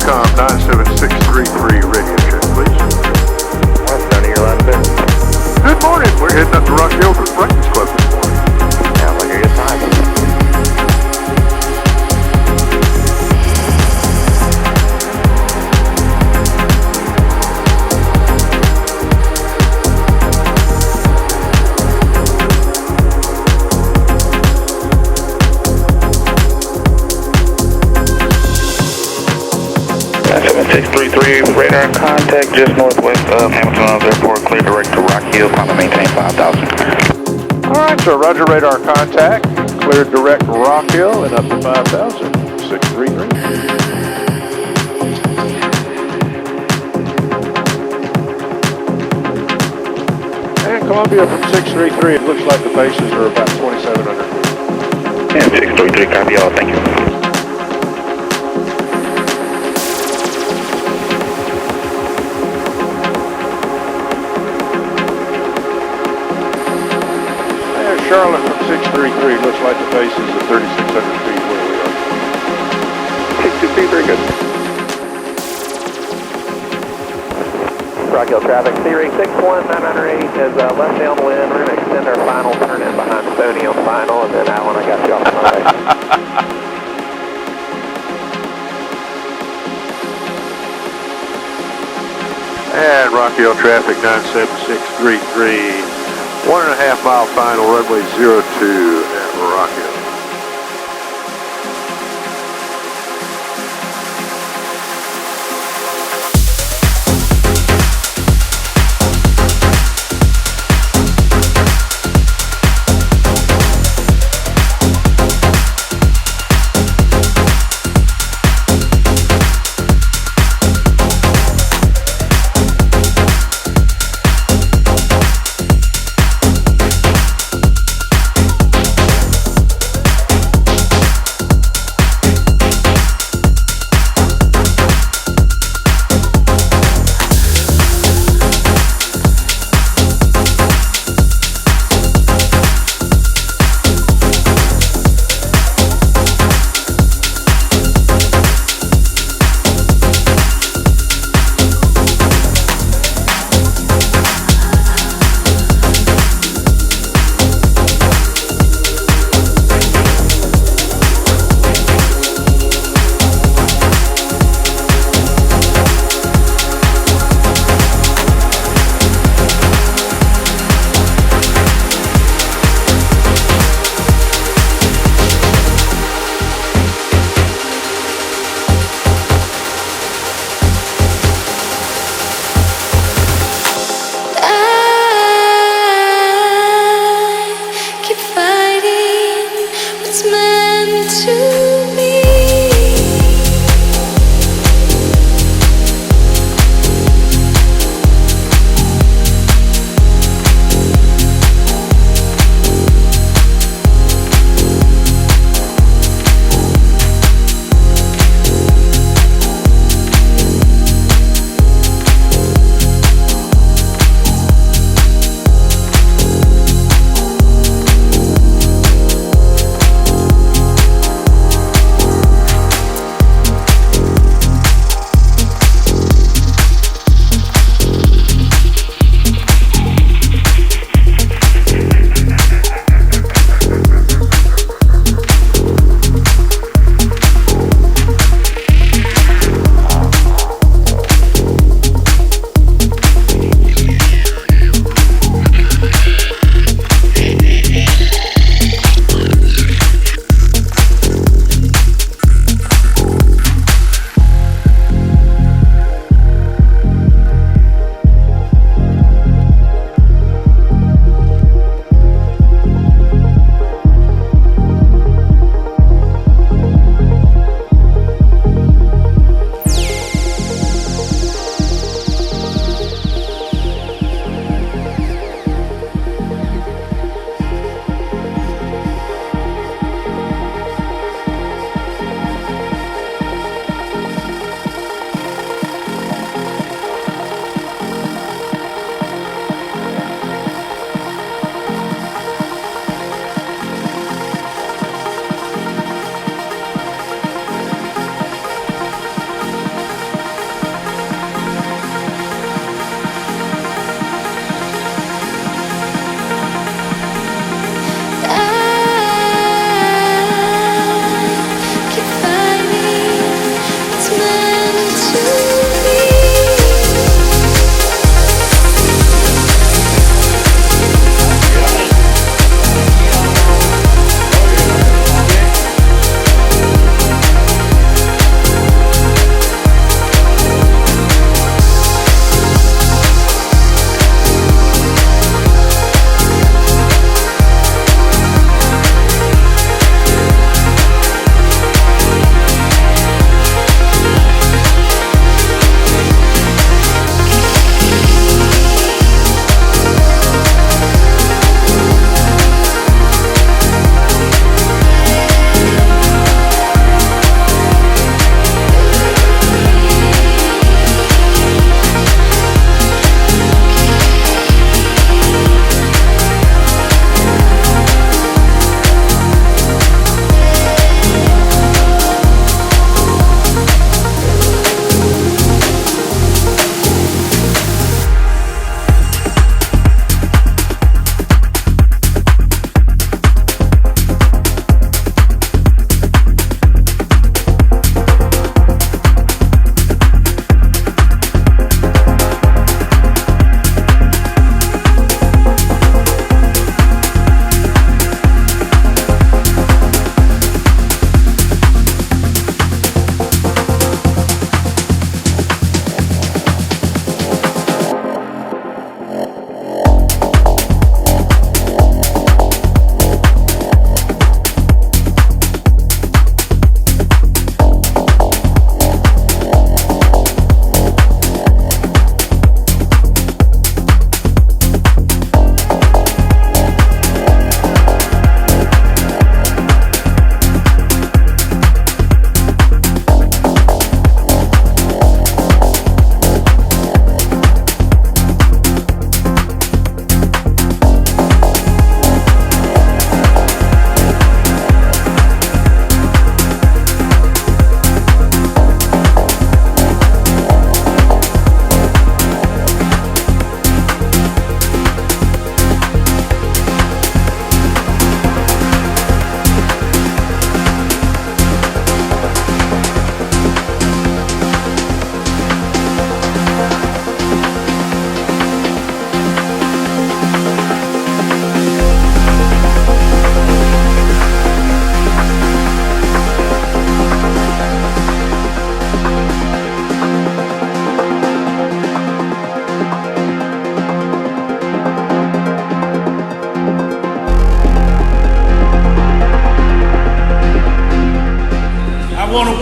Intercom 97633, radio check, please. Stoney, your line there. Good morning. We're heading up to Rock Hill for the Breakfast Club this morning. Sounds like you're time. Radar contact just northwest of Hamilton Airport, clear direct to Rock Hill, climb and maintain 5,000. All right, so roger radar contact, cleared direct Rock Hill and up to 5,000, 633. And Columbia from 633, it looks like the bases are about 2,700 feet. And 633, copy all, thank you. Charlotte from 633, looks like the base is at 3,600 feet where we are. 623, very good. Rock Hill traffic, C-Rig 61908 is left downwind. We're going to extend our final turn in behind Stoney on final, and then Alan, I got you off my way. And Rock Hill traffic 97633. 1.5 mile final, runway 02 at Rock Hill.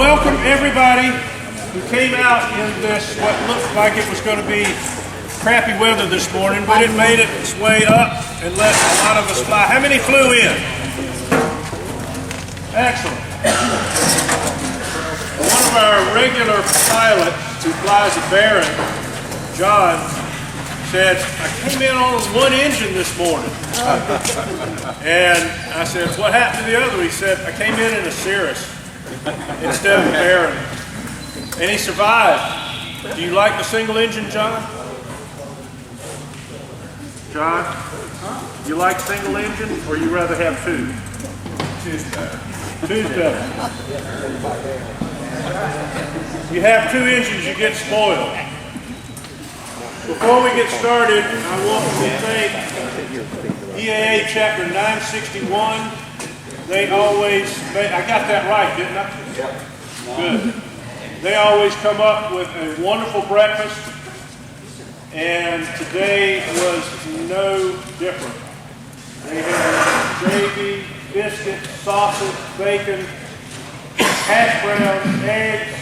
welcome everybody who came out in this, what looked like it was going to be crappy weather this morning, but it made its way up and let a lot of us fly. How many flew in? Excellent. One of our regular pilots who flies a Baron, John, said, I came in on one engine this morning. And I said, what happened to the other? He said, I came in a Cirrus instead of a Baron. And he survived. Do you like the single engine, John? John? You like single engine, or you rather have two? Two's better. Two's better. You have two engines, you get spoiled. Before we get started, I want to thank EAA Chapter 961. They always, I got that right, didn't I? Good. They always come up with a wonderful breakfast, and today was no different. They had gravy, biscuits, sausage, bacon, hash browns, eggs,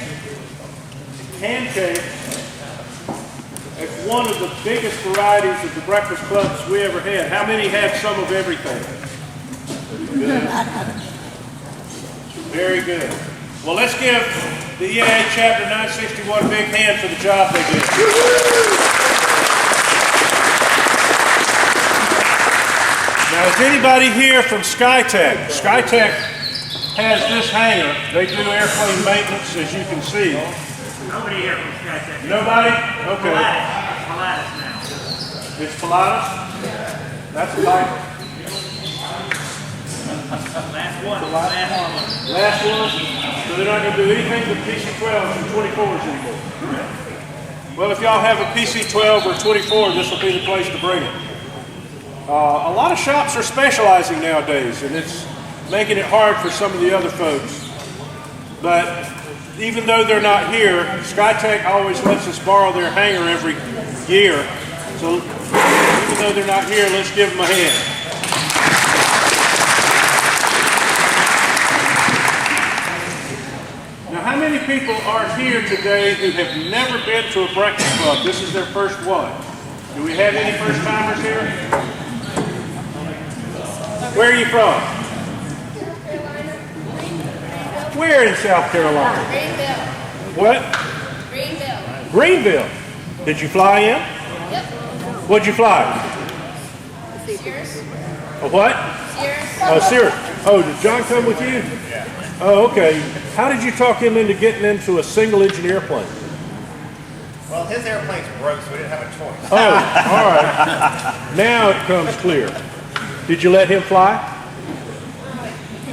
pancakes. It's one of the biggest varieties of the breakfast clubs we ever had. How many had some of everything? Good. Very good. Well, let's give the EAA Chapter 961 a big hand for the job they did. Now, is anybody here from SkyTech? SkyTech has this hangar. They do airplane maintenance, as you can see. Nobody here from SkyTech. Nobody? Okay. Pilatus now. It's Pilatus? That's a title. Last one. Last one. Last one? So they're not going to do anything with PC-12s and 24s anymore. Well, if y'all have a PC-12 or 24, this will be the place to bring it. A lot of shops are specializing nowadays, and it's making it hard for some of the other folks. But even though they're not here, SkyTech always lets us borrow their hangar every year. So even though they're not here, let's give them a hand. Now, how many people are here today who have never been to a breakfast club? This is their first one. Do we have any first timers here? Where are you from? Where in South Carolina? Greenville. What? Greenville. Greenville. Did you fly in? Yep. What'd you fly? Sears. A what? Sears. Oh, Cirrus. Oh, did John come with you? Oh, okay. How did you talk him into getting into a single engine airplane? Well, his airplane's broke, so we didn't have a choice. Oh, all right. Now it comes clear. Did you let him fly?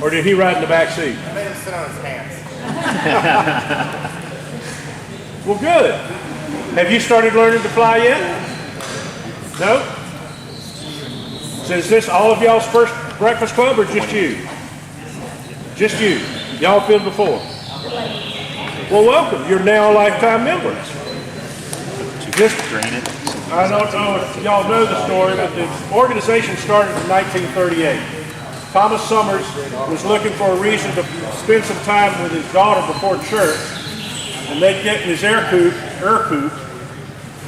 Or did he ride in the back seat? I made him sit on his hands. Well, good. Have you started learning to fly yet? No? So is this all of y'all's first breakfast club or just you? Just you. Y'all been before? Well, welcome. You're now lifetime members. Just, I don't know if y'all know the story, but the organization started in 1938. Thomas Summers was looking for a reason to spend some time with his daughter before church, and they'd get in his air coupe,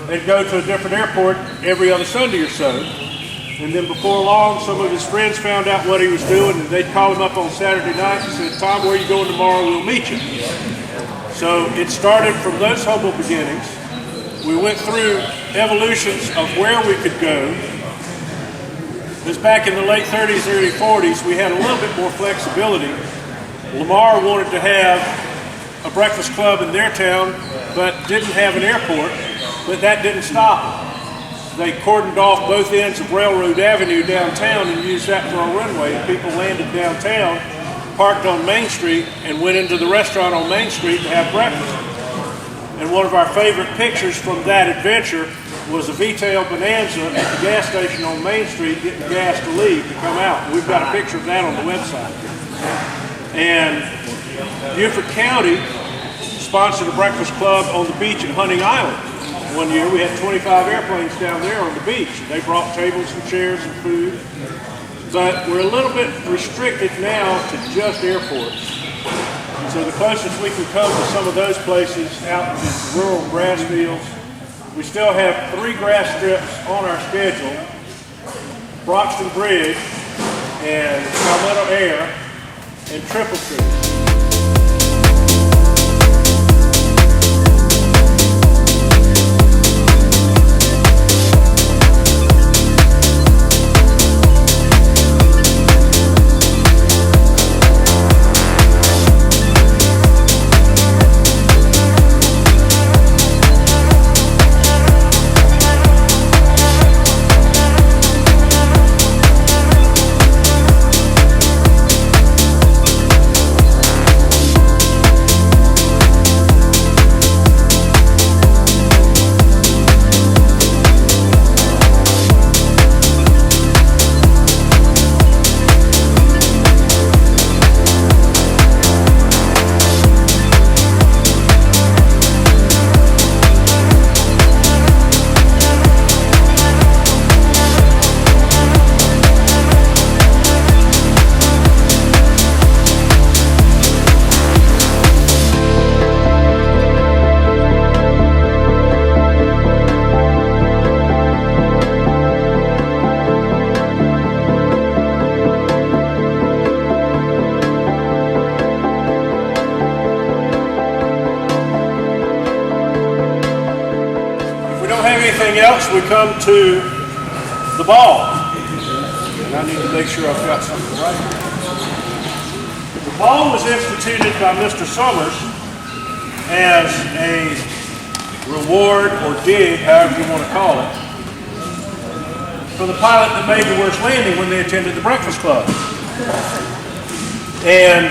they'd go to a different airport every other Sunday or so, and then before long, some of his friends found out what he was doing, and they'd call him up on Saturday night and said, Tom, where are you going tomorrow? We'll meet you. So it started from those humble beginnings. We went through evolutions of where we could go. Because back in the late 30s, early 40s, we had a little bit more flexibility. Lamar wanted to have a breakfast club in their town, but didn't have an airport, but that didn't stop them. They cordoned off both ends of Railroad Avenue downtown and used that for a runway. People landed downtown, parked on Main Street, and went into the restaurant on Main Street to have breakfast. And one of our favorite pictures from that adventure was a V-tail Bonanza at the gas station on Main Street getting gas to leave to come out. We've got a picture of that on the website. And Beaufort County sponsored a breakfast club on the beach at Hunting Island. One year we had 25 airplanes down there on the beach. They brought tables and chairs and food. But we're a little bit restricted now to just airports. So the closest we can come to some of those places out in the rural grass fields. We still have 3 grass strips on our schedule: Broxton Bridge and Palmetto Air and Triple Tree. Else, we come to the ball. And I need to make sure I've got something right. The ball was instituted by Mr. Summers as a reward or dig, however you want to call it, for the pilot that made the worst landing when they attended the Breakfast Club. And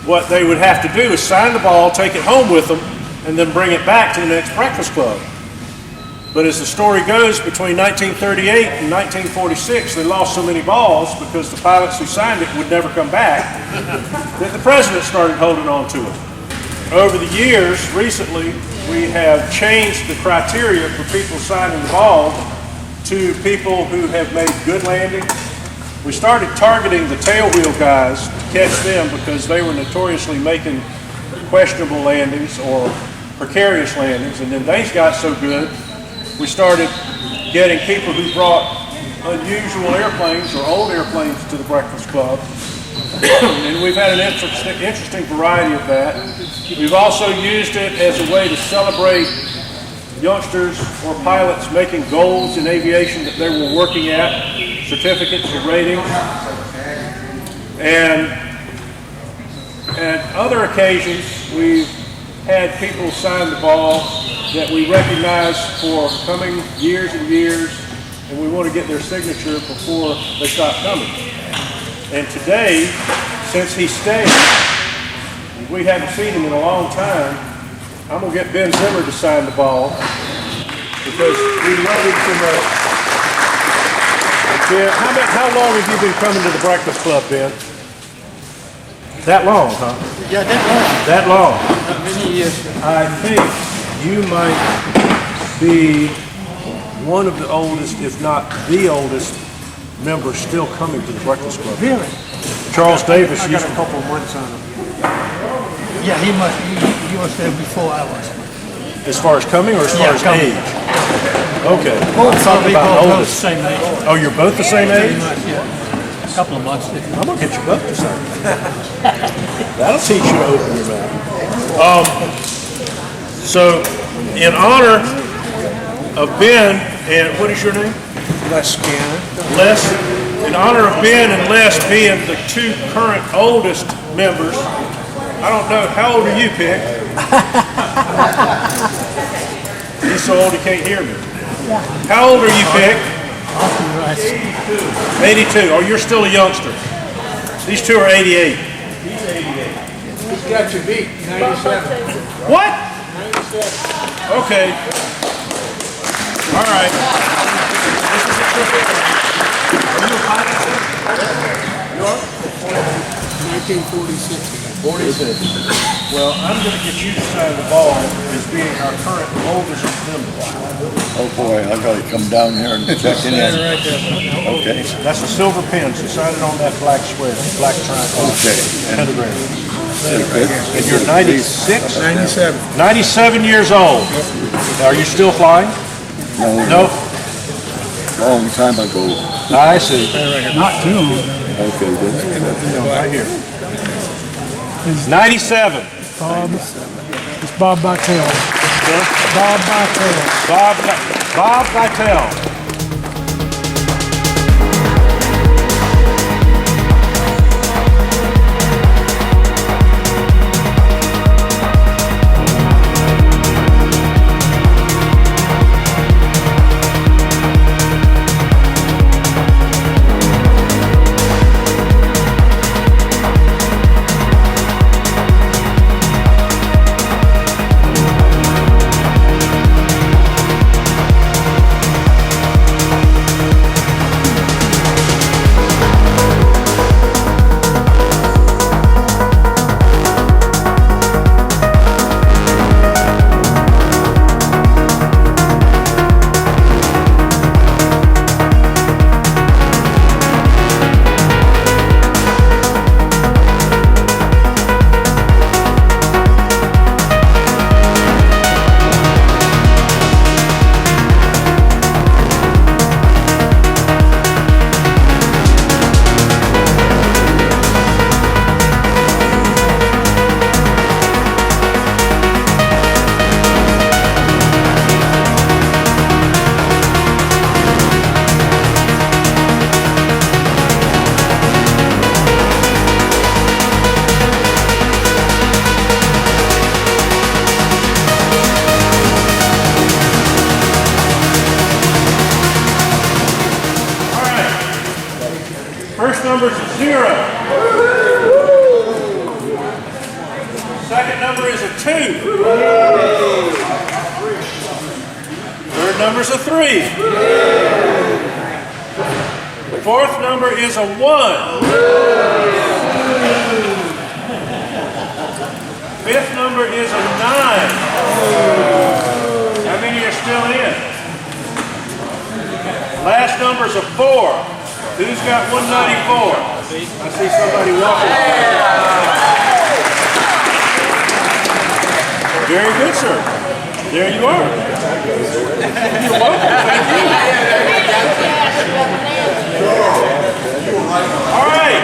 what they would have to do is sign the ball, take it home with them, and then bring it back to the next Breakfast Club. But as the story goes, between 1938 and 1946, they lost so many balls because the pilots who signed it would never come back that the president started holding on to it. Over the years, recently, we have changed the criteria for people signing the ball to people who have made good landings. We started targeting the tail wheel guys to catch them because they were notoriously making questionable landings or precarious landings, and then they got so good we started getting people who brought unusual airplanes or old airplanes to the Breakfast Club. And we've had an interesting variety of that. We've also used it as a way to celebrate youngsters or pilots making goals in aviation that they were working at, certificates or ratings. And at other occasions, we've had people sign the ball that we recognize for coming years and years, and we want to get their signature before they stop coming. And today, since he stayed, we haven't seen him in a long time, I'm going to get Ben Zimmer to sign the ball because we love him so much. Ben, how long have you been coming to the Breakfast Club, Ben? That long, huh? Yeah, that long. That long. Not many years. I think you might be one of the oldest, if not the oldest, members still coming to the Breakfast Club. Really? Charles Davis I used got a to. couple months on him. Yeah, he was there before I was. As far as coming or as far as coming. age? Okay. Both Talk we about both the the oldest. same age. Oh, you're both the same Pretty age? much, yeah. A couple of months different. I'm gonna get you both the same. That'll teach you to open your mouth. So, in honor of Ben and what is your name? Les Scanner. Les. In honor of Ben and Les being the 2 current oldest members, I don't know, how old are you, Pick? He's so old he can't hear me. How old are you, Pick? 82. Oh, you're still a youngster. These 2 are 88. He's got you beat, 97. What? Okay. All right. This is a triple. Are you a pilot? You are? 1946. 46. Well, I'm going to get you to sign the ball as being our current oldest member. Oh boy, I gotta come down here and check it in. Right there. Okay, That's a silver pen, so sign it on that black square, black triangle. okay. And Pentagram. And you're 96? 97. 97 years old. Are you still flying? No? Long time ago. I see. Not too long. Okay, that's Right here. 97. Bob, it's Bob Vitale. Bob Vitale. Bob Vitale. First number's a 0. Second number is a 2. Third number's a 3. Fourth number is a 1. Fifth number is a 9. How many are still in? Last number's a 4. Who's got 194? I see somebody walking. Very good, sir. There you are. You're welcome. Thank you. All right.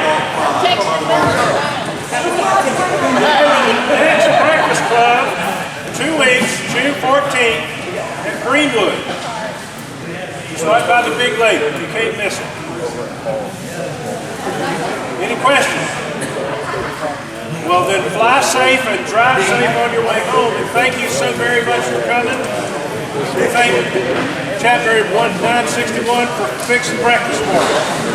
Next Breakfast Club, 2 weeks, June 14th at Greenwood. Just right by the big lake. You can't miss it. Any questions? Well, then fly safe and drive safe on your way home. And thank you so very much for coming. Thank Chapter 961 for fixing breakfast for us.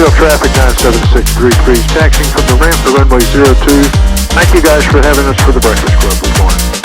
Rockville traffic 97633, taxiing from the ramp to runway 02. Thank you guys for having us for the Breakfast Club this morning.